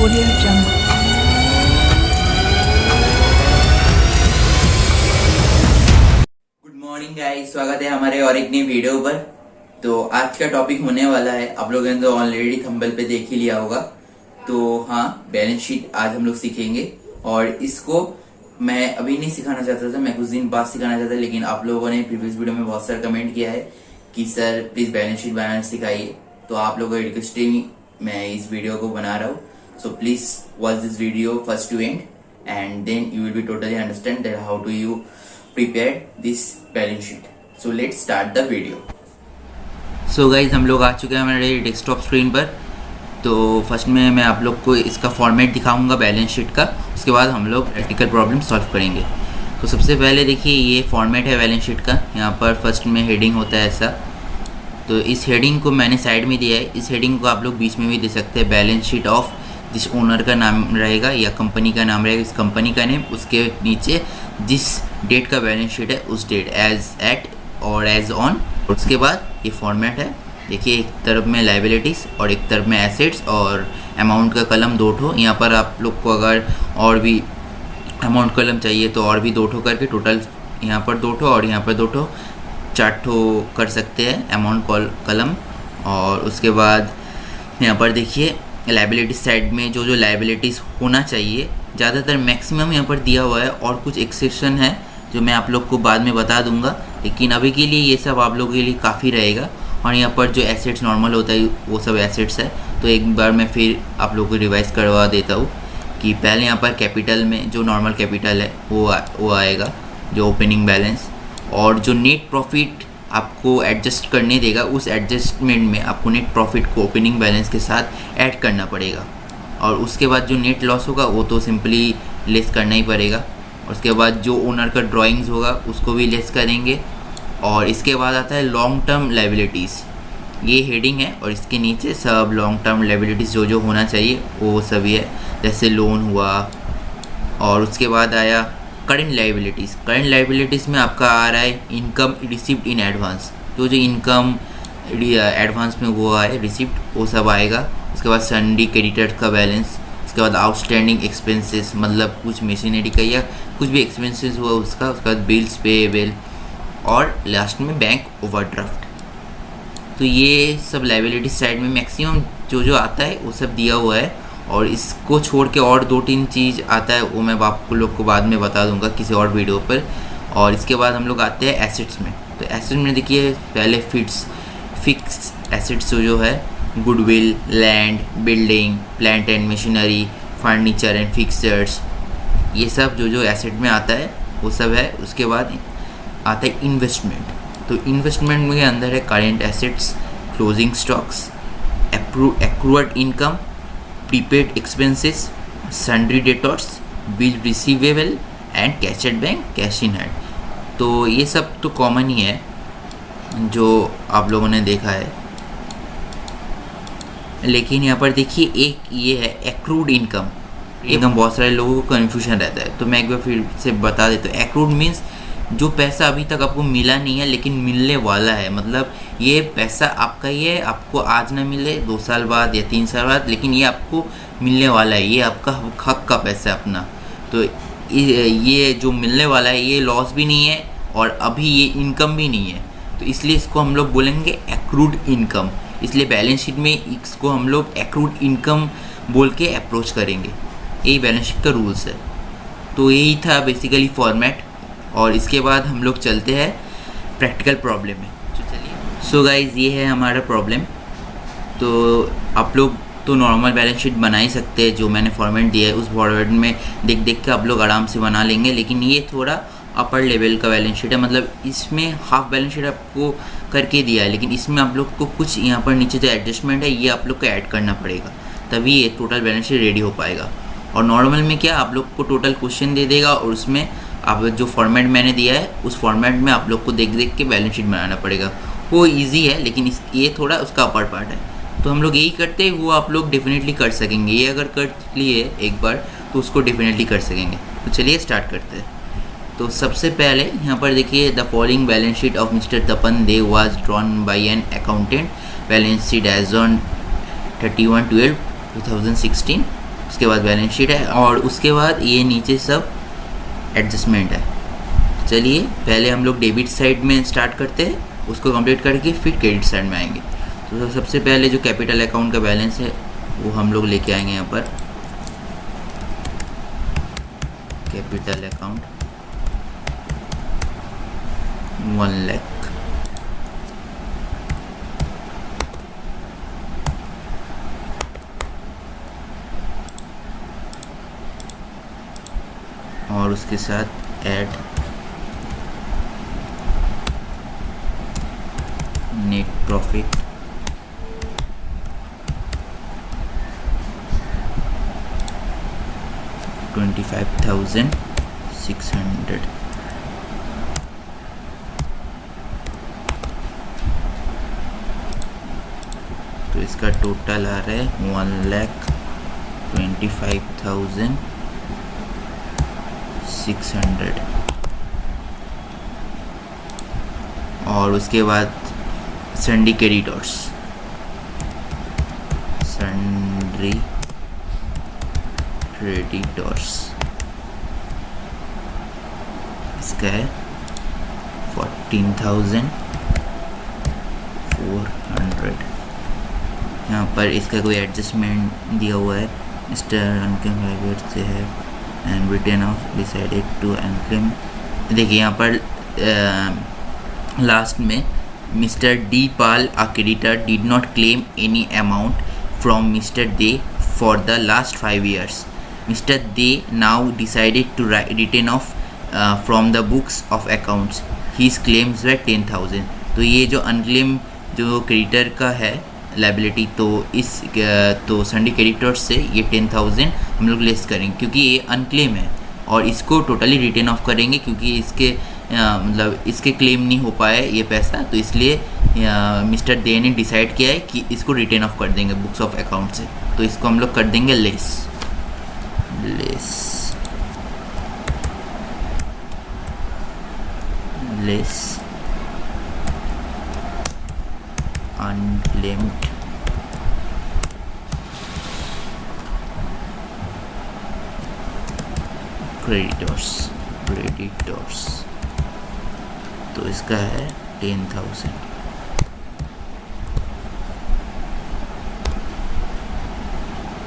Audio Jungle. Good morning guys, स्वागत है हमारे और एक नई वीडियो पर। तो आज का टॉपिक होने वाला है, आप लोगों ने तो ऑलरेडी थंबनेल पे देख ही लिया होगा। तो हाँ, बैलेंस शीट आज हम लोग सीखेंगे और इसको मैं अभी नहीं सिखाना चाहता था, मैं कुछ दिन बाद सिखाना चाहता था, लेकिन आप लोगों ने प्रीवियस वीडियो में बहुत सारा कमेंट किया है कि सर प्लीज बैलेंस शीट बनाना सिखाइए। तो आप लोगों की रिक्वेस्ट ही मैं इस वीडियो को बना रहा हूँ। So please watch this video first to and and then you will be totally understand that how do you prepare this balance sheet. So let's start the video. So guys, हम लोग आ चुके हैं हमारे desktop screen पर। तो first में मैं आप लोग को इसका फॉर्मेट दिखाऊंगा बैलेंस शीट का, उसके बाद हम लोग प्रैक्टिकल प्रॉब्लम सॉल्व करेंगे। तो सबसे पहले देखिए, ये फॉर्मेट है बैलेंस शीट का। यहाँ पर फर्स्ट में हेडिंग होता है ऐसा। तो इस हेडिंग को मैंने साइड में दिया है, इस हेडिंग को आप लोग बीच में भी दे सकते हैं। बैलेंस शीट ऑफ जिस ओनर का नाम रहेगा या कंपनी का नाम रहेगा, इस कंपनी का नेम, उसके नीचे जिस डेट का बैलेंस शीट है उस डेट, एज एट और एज ऑन। उसके बाद ये फॉर्मेट है। देखिए, एक तरफ में लाइबिलिटीज़ और एक तरफ में एसेट्स, और अमाउंट का कलम 2 ठो। यहाँ पर आप लोग को अगर और भी अमाउंट कलम चाहिए तो और भी 2 ठो करके टोटल यहाँ पर 2 ठो और यहाँ पर 2 ठो 4 ठो कर सकते हैं अमाउंट कलम। और उसके बाद यहाँ पर देखिए, लाइबिलिटीज साइड में जो जो लाइबिलिटीज़ होना चाहिए, ज़्यादातर मैक्सिमम यहाँ पर दिया हुआ है, और कुछ एक्सेप्शन है जो मैं आप लोग को बाद में बता दूंगा, लेकिन अभी के लिए ये सब आप लोगों के लिए काफ़ी रहेगा। और यहाँ पर जो एसेट्स नॉर्मल होता है वो सब एसेट्स है। तो एक बार मैं फिर आप लोगों को रिवाइज करवा देता हूँ कि पहले यहाँ पर कैपिटल में जो नॉर्मल कैपिटल है वो आएगा, जो ओपनिंग बैलेंस, और जो नेट प्रॉफिट आपको एडजस्ट करने देगा, उस एडजस्टमेंट में आपको नेट प्रॉफिट को ओपनिंग बैलेंस के साथ ऐड करना पड़ेगा। और उसके बाद जो नेट लॉस होगा वो तो सिंपली लेस करना ही पड़ेगा। और उसके बाद जो ओनर का ड्राइंग्स होगा उसको भी लेस करेंगे। और इसके बाद आता है लॉन्ग टर्म लाइबिलिटीज़। ये हेडिंग है और इसके नीचे सब लॉन्ग टर्म लाइबिलिटीज़ जो जो होना चाहिए वो सभी है, जैसे लोन हुआ। और उसके बाद आया करेंट लाइबिलिटीज़। करेंट लाइबिलिटीज़ में आपका आ रहा है इनकम रिसिप्ट इन एडवांस, जो जो इनकम एडवांस में वो आए रिसिप्ट, वो सब आएगा। उसके बाद सन्डी क्रेडिटर्स का बैलेंस। उसके बाद आउटस्टैंडिंग एक्सपेंसेस, मतलब कुछ मशीनरी का या कुछ भी एक्सपेंसेस हुआ उसका। उसके बाद बिल्स पेएबल, और लास्ट में बैंक ओवरड्राफ्ट। तो ये सब लाइबिलिटी साइड में मैक्सिमम जो जो आता है वो सब दिया हुआ है। और इसको छोड़ के और 2-3 चीज़ आता है, वो मैं आपको लोग को बाद में बता दूंगा किसी और वीडियो पर। और इसके बाद हम लोग आते हैं एसेट्स में। तो एसेट्स में देखिए, पहले फिक्स एसेट्स जो है, goodwill, land, building, plant and machinery, furniture and fixers, ये सब जो जो एसेट में आता है वो सब है। उसके बाद आता है इन्वेस्टमेंट। तो इन्वेस्टमेंट में अंदर है current assets, closing stocks, accrued income, prepaid expenses, sundry debtors, bill receivable and cash at bank, cash in hand. तो ये सब तो कॉमन ही है जो आप लोगों ने देखा है। लेकिन यहाँ पर देखिए, एक ये है एक्रूड इनकम। बहुत सारे लोगों को कन्फ्यूजन रहता है, तो मैं एक बार फिर से बता देता हूँ। एक्रूड मीन्स जो पैसा अभी तक आपको मिला नहीं है लेकिन मिलने वाला है, मतलब ये पैसा आपका ही है, आपको आज ना मिले 2 साल बाद या 3 साल बाद, लेकिन ये आपको मिलने वाला है, ये आपका हक का पैसा है अपना। तो ये जो मिलने वाला है ये लॉस भी नहीं है और अभी ये इनकम भी नहीं है, तो इसलिए इसको हम लोग बोलेंगे एक्रूड इनकम। इसलिए बैलेंस शीट में इसको हम लोग एक्रूड इनकम बोल के अप्रोच करेंगे। यही बैलेंस शीट का रूल्स है। तो यही था बेसिकली फॉर्मेट। और इसके बाद हम लोग चलते हैं प्रैक्टिकल प्रॉब्लम में। तो चलिए, सो गाइज, ये है हमारा प्रॉब्लम। तो आप लोग तो नॉर्मल बैलेंस शीट बना ही सकते हैं, जो मैंने फॉर्मेट दिया है उस फॉर्मेट में देख देख के आप लोग आराम से बना लेंगे। लेकिन ये थोड़ा अपर लेवल का बैलेंस शीट है, मतलब इसमें हाफ बैलेंस शीट आपको करके दिया है, लेकिन इसमें आप लोग को कुछ यहाँ पर नीचे जो एडजस्टमेंट है ये आप लोग को ऐड करना पड़ेगा, तभी ये टोटल बैलेंस शीट रेडी हो पाएगा। और नॉर्मल में क्या, आप लोग को टोटल क्वेश्चन दे देगा और उसमें आप जो फॉर्मेट मैंने दिया है उस फॉर्मेट में आप लोग को देख देख के बैलेंस शीट बनाना पड़ेगा। वो इजी है, लेकिन ये थोड़ा उसका अपर पार्ट है। तो हम लोग यही करते हैं, वो आप लोग डेफिनेटली कर सकेंगे। ये अगर कर लिए एक बार तो उसको डेफिनेटली कर सकेंगे। तो चलिए स्टार्ट करते हैं। तो सबसे पहले यहाँ पर देखिए, the following balance sheet of mister Tapan Dev was drawn by an accountant, balance sheet as on 31/12/2016। उसके बाद बैलेंस शीट है और उसके बाद ये नीचे सब एडजस्टमेंट है। चलिए पहले हम लोग डेबिट साइड में स्टार्ट करते हैं, उसको कंप्लीट करके फिर क्रेडिट साइड में आएंगे। तो सबसे पहले जो कैपिटल अकाउंट का बैलेंस है वो हम लोग लेके आएंगे यहाँ पर। कैपिटल अकाउंट 1 लाख, और उसके साथ ऐड नेट प्रॉफिट 25,600। तो इसका टोटल आ रहा है 1,25,600। और उसके बाद सन्डी क्रेडिटर्स, सन्ड्री क्रेडिटर्स इसका है 14,400। यहाँ पर इसका कोई एडजस्टमेंट दिया हुआ है, मिस्टर अनक्लेम प्राइवेट से है and return of decided to unclaim. देखिए यहाँ पर लास्ट में mister D Pal a creditor did not claim any amount from mister Dey for the last 5 years. Mr. They now decided to return off from the books of accounts. His claims were 10,000. तो ये जो unclaim जो creditor का है liability, तो सन्डी creditors से ये 10,000 हम लोग लेस करेंगे क्योंकि ये अनक्लेम है, और इसको टोटली रिटर्न ऑफ करेंगे क्योंकि इसके मतलब इसके क्लेम नहीं हो पाया ये पैसा, तो इसलिए मिस्टर दे ने डिसाइड किया है कि इसको रिटर्न ऑफ कर देंगे बुक्स ऑफ अकाउंट से। तो इसको हम लोग कर देंगे लेस unclaimed creditors। तो इसका है 10,000।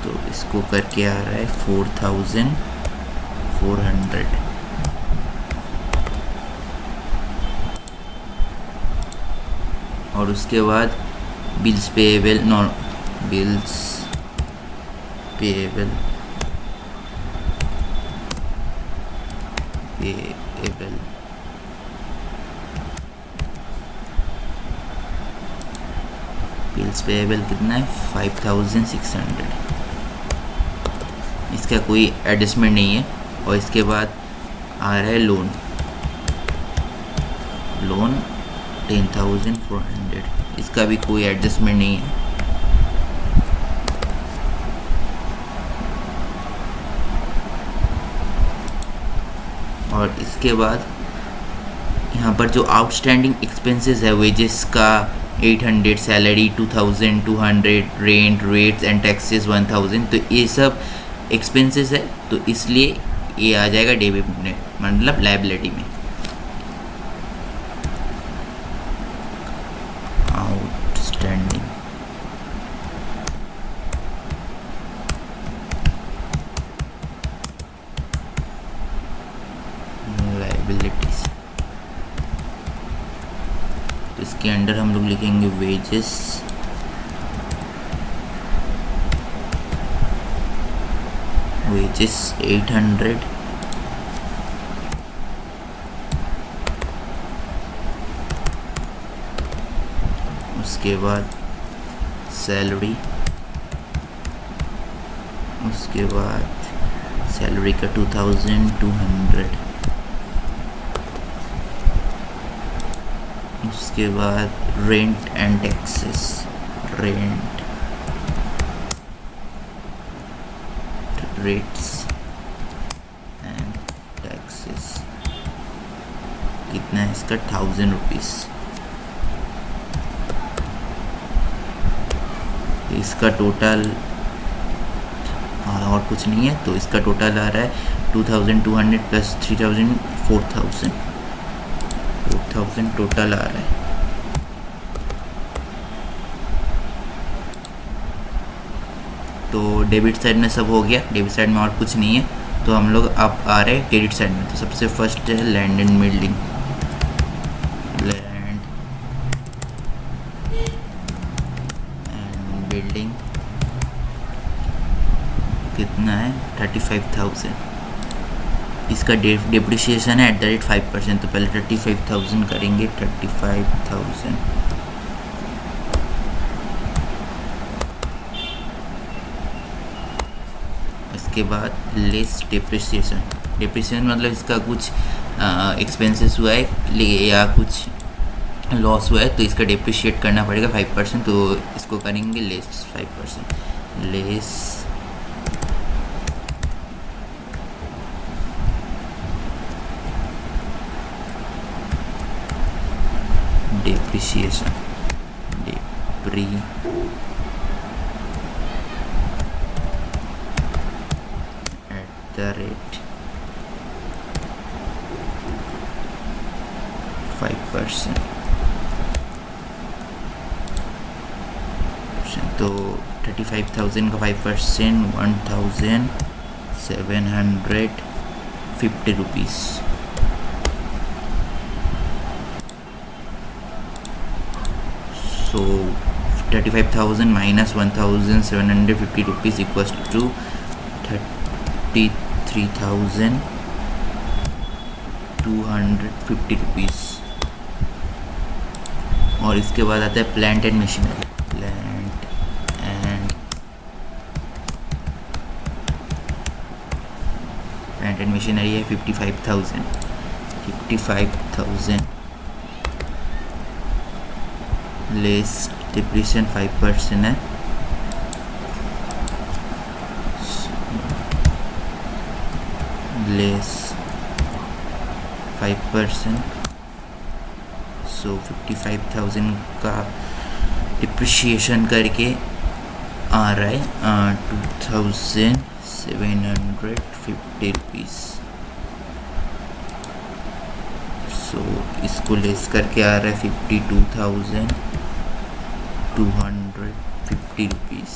तो इसको करके आ रहा है 4,400। और उसके बाद बिल्स पेएबल बिल्स पेएबल कितना है 5,600। इसका कोई एडजस्टमेंट नहीं है। और इसके बाद आ रहा है लोन 10,400। इसका भी कोई एडजस्टमेंट नहीं है। और इसके बाद यहाँ पर जो आउटस्टैंडिंग एक्सपेंसेस है, वेजेस का 800, salary 2,200, rent, rates and taxes 1,000, तो ये सब एक्सपेंसेस है, तो इसलिए ये आ जाएगा डेबिट में, मतलब लायबिलिटी में। आउटस्टैंडिंग लायबिलिटीज, तो इसके अंडर हम लोग लिखेंगे वेजेस, वेजेस 800, उसके बाद सैलरी, उसके बाद सैलरी का 2,200, उसके बाद rent and taxes, rent, rates and taxes कितना है इसका 1,000 रुपीज़। इसका टोटल आ और कुछ नहीं है। तो इसका टोटल आ रहा है 2200 प्लस 3000 4000 टोटल आ रहा है। तो डेबिट साइड में सब हो गया, डेबिट साइड में और कुछ नहीं है। तो हम लोग अब आ रहे हैं क्रेडिट साइड में। तो सबसे फर्स्ट है land and building. Land and building कितना है 35,000। इसका डिप्रिसिएशन है @5%। तो पहले 35,000 करेंगे, 35,000 के बाद लेस डिप्रिसिएशन। डिप्रिसिएशन मतलब इसका कुछ एक्सपेंसेस हुआ है या कुछ लॉस हुआ है तो इसका डिप्रिशिएट करना पड़ेगा 5%। तो इसको करेंगे लेस 5%। Less depreciation @ 5%। तो 35,000 का 5% 1,750 rupees. So 35,000 minus 1,750 rupees equals to 33,250 rupees. और इसके बाद आता है plant and machinery. Plant and machinery है 55,000 लेस डिप्रिसिएशन 5% है। लेस 5%। सो 55,000 का डिप्रिशिएशन करके आ रहा है 2,750 रुपीज़। सो इसको लेस करके आ रहा है 52,250 रुपीज़।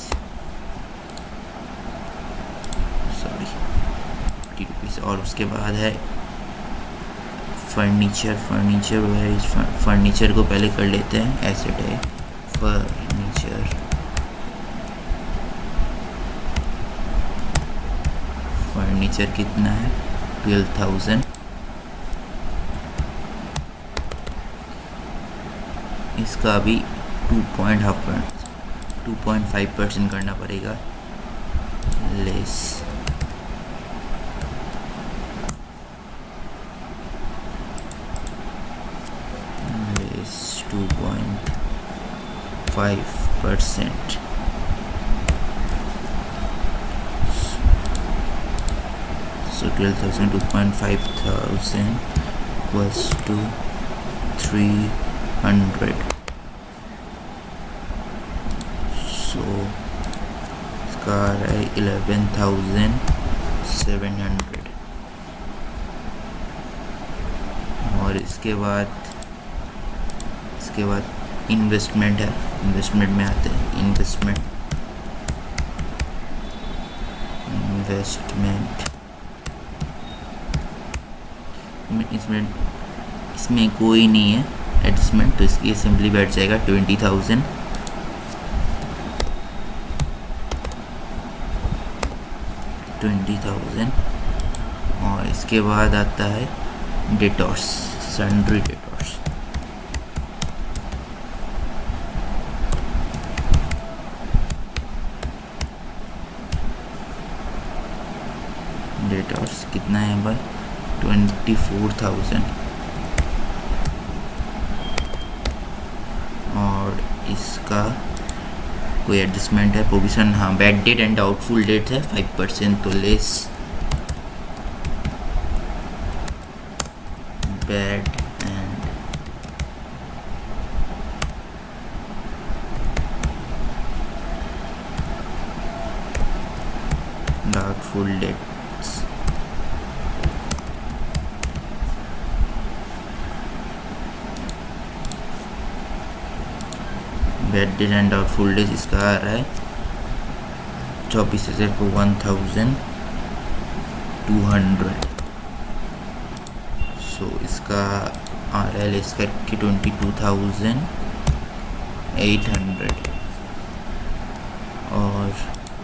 Sorry 50 rupees. और उसके बाद है फर्नीचर। फर्नीचर को पहले कर लेते हैं। एसेट है फर्नीचर कितना है 12,000। इसका अभी 2.5% करना पड़ेगा। Less 2.5%। So 12,000 2.5,000 equals to 300। So इसका आ रहा है 11,700। और इसके बाद इन्वेस्टमेंट है। इन्वेस्टमेंट में आते हैं इन्वेस्टमेंट इसमें कोई नहीं है एडजस्टमेंट। तो इसलिए सिंपली बैठ जाएगा 20,000। और इसके बाद आता है डेटर्स, सन्ड्री डेटर्स। डेटर्स कितना है भाई 24,000। और इसका कोई एडजस्टमेंट है प्रोविजन, हाँ bad debt and doubtful debt है 5%। तो less bad and doubtful debts. Bad debt and doubtful days इसका आ रहा है 24,000 को 1,200. सो इसका आ रहा है लेस करके 22,800. और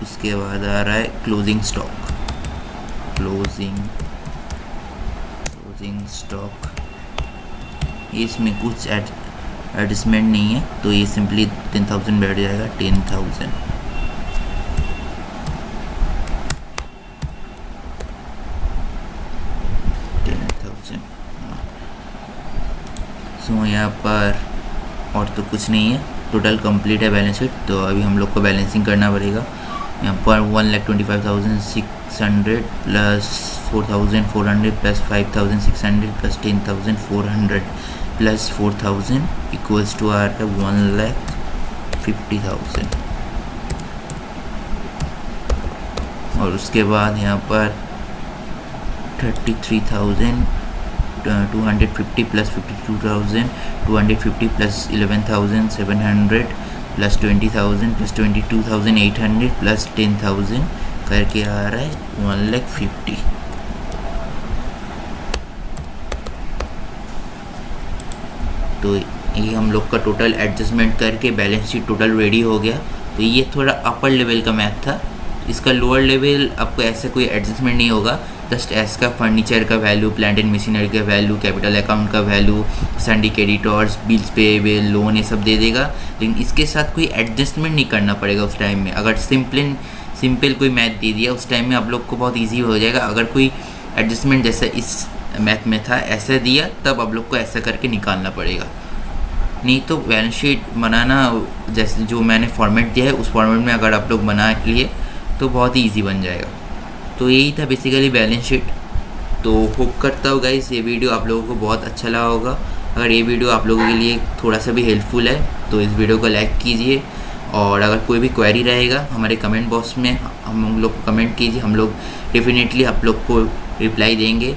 उसके बाद आ रहा है क्लोजिंग स्टॉक. क्लोजिंग स्टॉक इसमें कुछ एडजस्टमेंट नहीं है, तो ये सिंपली 10,000 बैठ जाएगा. 10,000 सो यहाँ पर और तो कुछ नहीं है. टोटल कंप्लीट है बैलेंस शीट. तो अभी हम लोग को बैलेंसिंग करना पड़ेगा. यहाँ पर 1,25,600 plus 4,400 plus 5,600 plus 10,400 plus 4,000 equals to R 1,50,000. और उसके बाद यहाँ पर 33,250 plus 52,250 plus 11,700 plus 20,000 plus 22,800 plus 10,000 करके आ रहा है 1,50,000. तो ये हम लोग का टोटल एडजस्टमेंट करके बैलेंस शीट टोटल रेडी हो गया. तो ये थोड़ा अपर लेवल का मैथ था. इसका लोअर लेवल आपको ऐसा कोई एडजस्टमेंट नहीं होगा. जस्ट एस का फर्नीचर का वैल्यू, प्लांट एंड मशीनरी का वैल्यू, कैपिटल अकाउंट का value, Sandy creditors, bills payable, loan, ये सब दे देगा. लेकिन इसके साथ कोई एडजस्टमेंट नहीं करना पड़ेगा उस टाइम में. अगर सिंपल कोई मैथ दे दिया उस टाइम में आप लोग को बहुत ईजी हो जाएगा. अगर कोई एडजस्टमेंट जैसा इस मैथ में था ऐसा दिया तब आप लोग को ऐसा करके निकालना पड़ेगा. नहीं तो बैलेंस शीट बनाना जैसे जो मैंने फॉर्मेट दिया है उस फॉर्मेट में अगर आप लोग बना लिए तो बहुत ही ईजी बन जाएगा. तो यही था बेसिकली बैलेंस शीट. तो होप करता हूँ गाइस ये वीडियो आप लोगों को बहुत अच्छा लगा होगा. अगर ये वीडियो आप लोगों के लिए थोड़ा सा भी हेल्पफुल है तो इस वीडियो को लाइक कीजिए. और अगर कोई भी क्वेरी रहेगा हमारे कमेंट बॉक्स में हम लोग को कमेंट कीजिए. हम लोग डेफिनेटली आप लोग को रिप्लाई देंगे.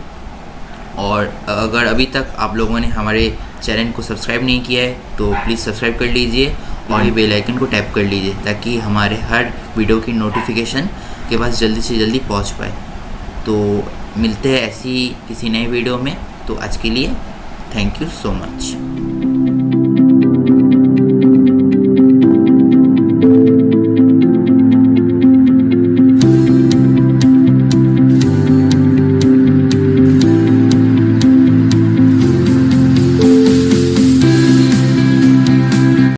और अगर अभी तक आप लोगों ने हमारे चैनल को सब्सक्राइब नहीं किया है तो प्लीज़ सब्सक्राइब कर लीजिए और ये बेल आइकन को टैप कर लीजिए ताकि हमारे हर वीडियो की नोटिफिकेशन के पास जल्दी से जल्दी पहुंच पाए. तो मिलते हैं ऐसी किसी नए वीडियो में. तो आज के लिए थैंक यू सो मच.